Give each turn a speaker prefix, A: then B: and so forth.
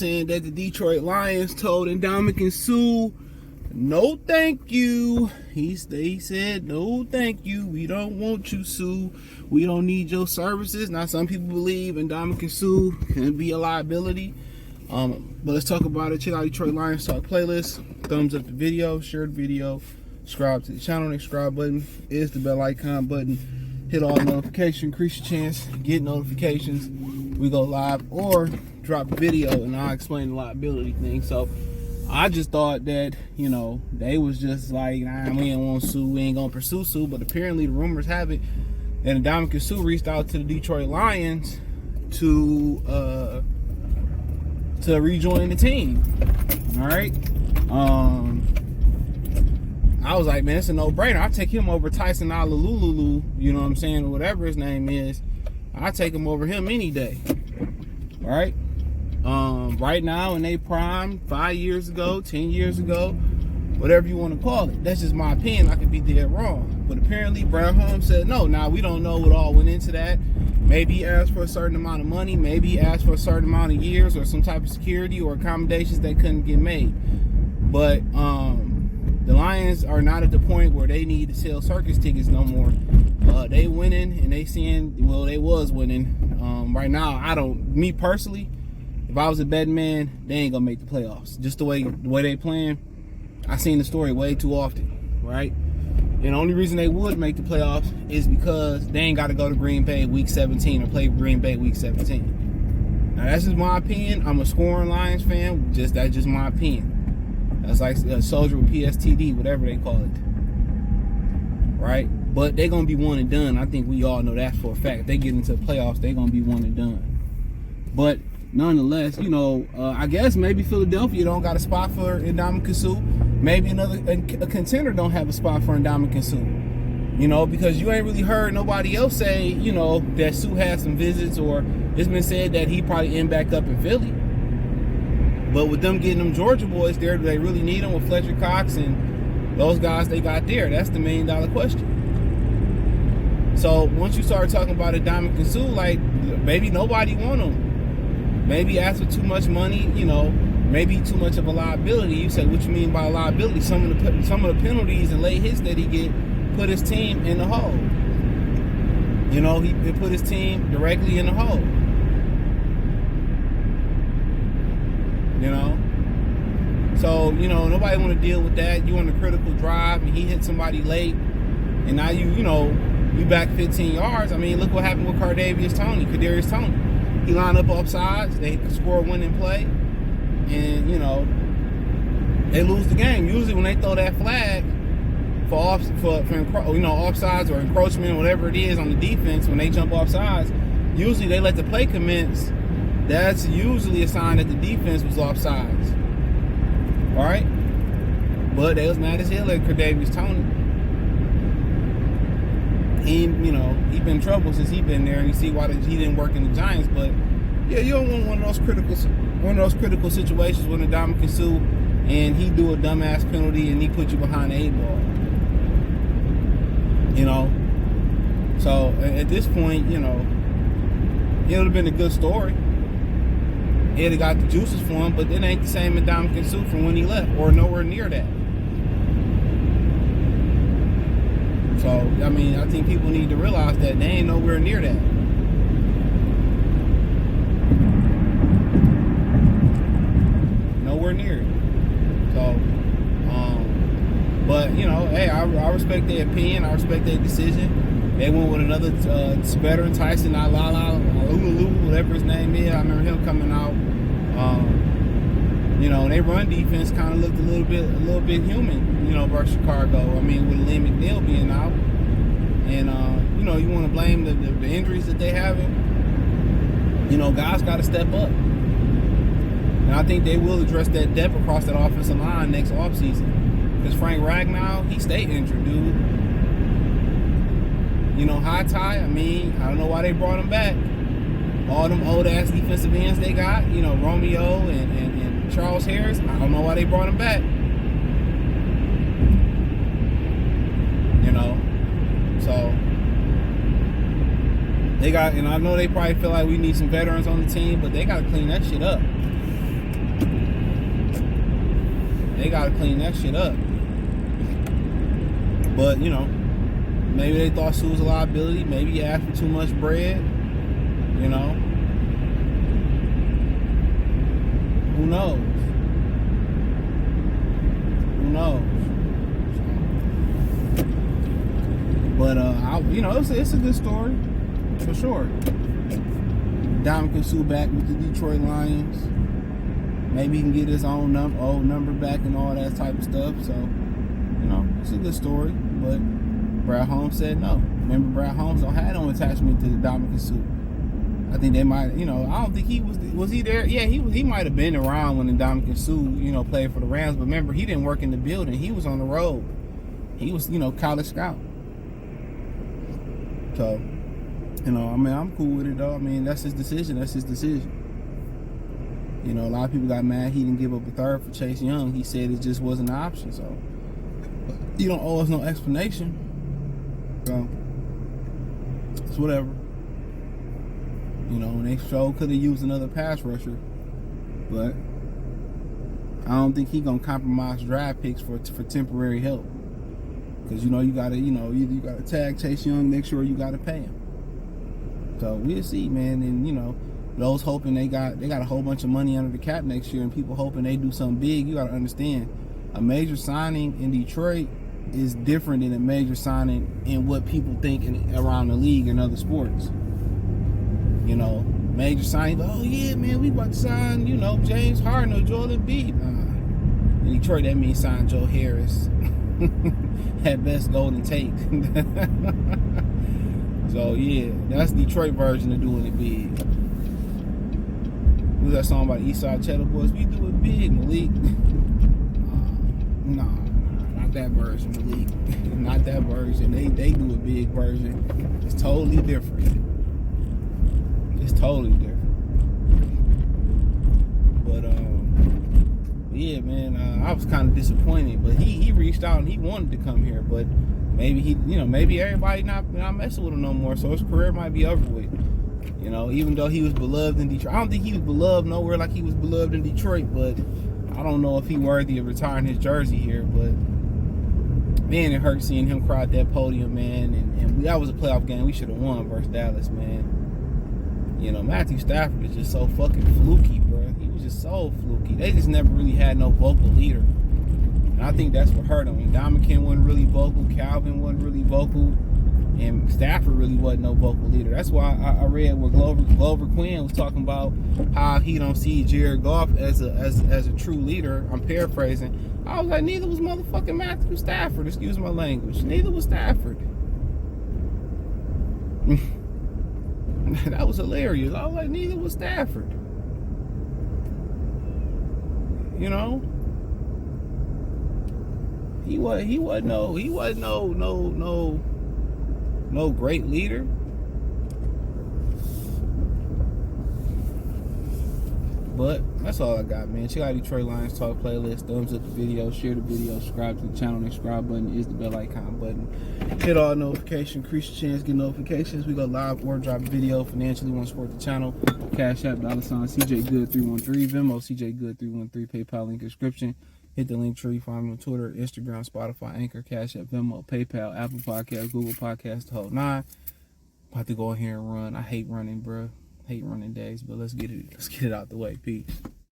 A: saying that the Detroit Lions told Ndamukong Suh, no thank you. He said, no thank you. We don't want you, Suh. We don't need your services. Now, some people believe Ndamukong Suh can be a liability. But let's talk about it. Check out Detroit Lions Talk playlist. Thumbs up the video, share the video, subscribe to the channel. The subscribe button is the bell icon button. Hit all notifications, increase your chance, get notifications. We go live or drop a video and I'll explain the liability thing. So I just thought that, you know, they was just like, nah, we ain't want Suh, we ain't gonna pursue Suh. But apparently the rumors have it that Ndamukong Suh reached out to the Detroit Lions to rejoin the team. All right. I was like, man, it's a no-brainer. I'll take him over Tyson Alalululu, you know what I'm saying, or whatever his name is. I'll take him over him any day. All right. Right now in their prime, 5 years ago, 10 years ago, whatever you want to call it. That's just my opinion. I could be dead wrong. But apparently Brown Holmes said no. Now, we don't know what all went into that. Maybe he asked for a certain amount of money. Maybe he asked for a certain amount of years or some type of security or accommodations that couldn't get made. But the Lions are not at the point where they need to sell circus tickets no more. They winning and they seeing, well, they was winning. Right now, me personally, if I was a betting man, they ain't gonna make the playoffs. Just the way they playing, I seen the story way too often, right? And the only reason they would make the playoffs is because they ain't got to go to Green Bay week 17 or play Green Bay week 17. Now that's just my opinion. I'm a scoring Lions fan. That's just my opinion. That's like a soldier with PSTD, whatever they call it, right? But they're gonna be one and done. I think we all know that for a fact. If they get into the playoffs, they're gonna be one and done. But nonetheless, you know, I guess maybe Philadelphia don't got a spot for Ndamukong Suh. Maybe a contender don't have a spot for Ndamukong Suh. You know, because you ain't really heard nobody else say, you know, that Suh had some visits, or it's been said that he probably end back up in Philly. But with them getting them Georgia boys there, do they really need them with Fletcher Cox and those guys they got there? That's the $1 million question. So once you start talking about Ndamukong Suh, like, maybe nobody want him. Maybe ask for too much money, you know, maybe too much of a liability. You say, what you mean by liability? Some of the penalties and late hits that he get put his team in the hole. You know, he put his team directly in the hole. You know? So, you know, nobody want to deal with that. You on a critical drive and he hit somebody late, and now you back 15 yards. I mean, look what happened with Kadarius Toney. He lined up offsides. They score a winning play, and you know they lose the game. Usually, when they throw that flag for offsides or encroachment, whatever it is on the defense, when they jump offsides, usually they let the play commence. That's usually a sign that the defense was offsides. All right, but they was mad as hell at Kadarius Toney. He been in trouble since he been there, and you see why he didn't work in the Giants. But yeah, you don't want one of those critical situations when Ndamukong Suh and he do a dumbass penalty and he put you behind the 8 ball. You know, so at this point, you know, it would have been a good story. It'd have got the juices for him, but it ain't the same as Ndamukong Suh from when he left, or nowhere near that. So, I mean, I think people need to realize that they ain't nowhere near that. Nowhere near it. So, but, you know, hey, I respect their opinion. I respect their decision. They went with another veteran, Tyson Alalululu, whatever his name is. I remember him coming out. You know, their run defense kind of looked a little bit human, you know, versus Chicago. I mean, with Lynn McNeil being out, and you know, you want to blame the injuries that they having. You know, guys got to step up, and I think they will address that depth across that offensive line next offseason. Because Frank Ragnow, he stayed injured, dude. You know, High Tie, I mean, I don't know why they brought him back. All them old ass defensive ends they got, you know, Romeo and Charles Harris, I don't know why they brought him back. You know, so they got, and I know they probably feel like we need some veterans on the team, but they got to clean that shit up. they gotta clean that shit up. But you know, maybe they thought Sue was a liability. Maybe he asked for too much bread. You know, who knows? Who knows? But you know, it's a good story for sure. Ndamukong Suh back with the Detroit Lions. Maybe he can get his own old number back and all that type of stuff. So, you know, it's a good story. But Brad Holmes said no. Remember, Brad Holmes don't have no attachment to the Ndamukong Suh. I think they might, you know, I don't think he was he there? Yeah, he might have been around when Ndamukong Suh, you know, played for the Rams. But remember, he didn't work in the building. He was on the road. He was, you know, college scout. So, you know, I mean, I'm cool with it though. I mean, that's his decision. That's his decision. You know, a lot of people got mad he didn't give up a third for Chase Young. He said it just wasn't an option. So, you don't owe us no explanation. So, it's whatever. You know, and they sure could have used another pass rusher. But I don't think he gonna compromise draft picks for temporary help. Because, you know, you gotta tag Chase Young, make sure you gotta pay him. So we'll see, man. And, you know, those hoping they got a whole bunch of money under the cap next year, and people hoping they do something big. You got to understand, a major signing in Detroit is different than a major signing in what people think around the league and other sports. You know, major signing, oh yeah, man, we about to sign, you know, James Harden or Joel Embiid. In Detroit, that means sign Joe Harris. At best, Golden Tate. So yeah, that's Detroit version of doing it big. Who's that song by the Eastside Cheddar Boys? We do it big, Malik. Nah, not that version, Malik. Not that version. They do a big version. It's totally different. It's totally different. But yeah, man, I was kind of disappointed. But he reached out and he wanted to come here. But maybe maybe everybody not messing with him no more. So his career might be over with. You know, even though he was beloved in Detroit. I don't think he was beloved nowhere like he was beloved in Detroit, but I don't know if he's worthy of retiring his jersey here. But, man, it hurt seeing him cry at that podium, man. And that was a playoff game. We should have won versus Dallas, man. You know, Matthew Stafford is just so fucking fluky, bro. He was just so fluky. They just never really had no vocal leader. And I think that's what hurt him. Ndamukong wasn't really vocal. Calvin wasn't really vocal. And Stafford really wasn't no vocal leader. That's why I read where Glover Quinn was talking about how he don't see Jared Goff as a true leader. I'm paraphrasing. I was like, neither was motherfucking Matthew Stafford. Excuse my language. Neither was Stafford. That was hilarious. I was like, neither was Stafford. You know, he wasn't no great leader. But that's all I got, man. Check out Detroit Lions Talk playlist. Thumbs up the video, share the video, subscribe to the channel. The subscribe button is the bell icon button. Hit all notifications, increase your chance to get notifications. We go live or drop video. Financially want to support the channel. Cash App, $CJ Good 313, Venmo CJ Good 313, PayPal link description. Hit the link tree, find me on Twitter, Instagram, Spotify, Anchor, Cash App, Venmo, PayPal, Apple Podcasts, Google Podcasts, the whole nine. About to go in here and run. I hate running, bro. Hate running days, but let's get it out the way. Peace.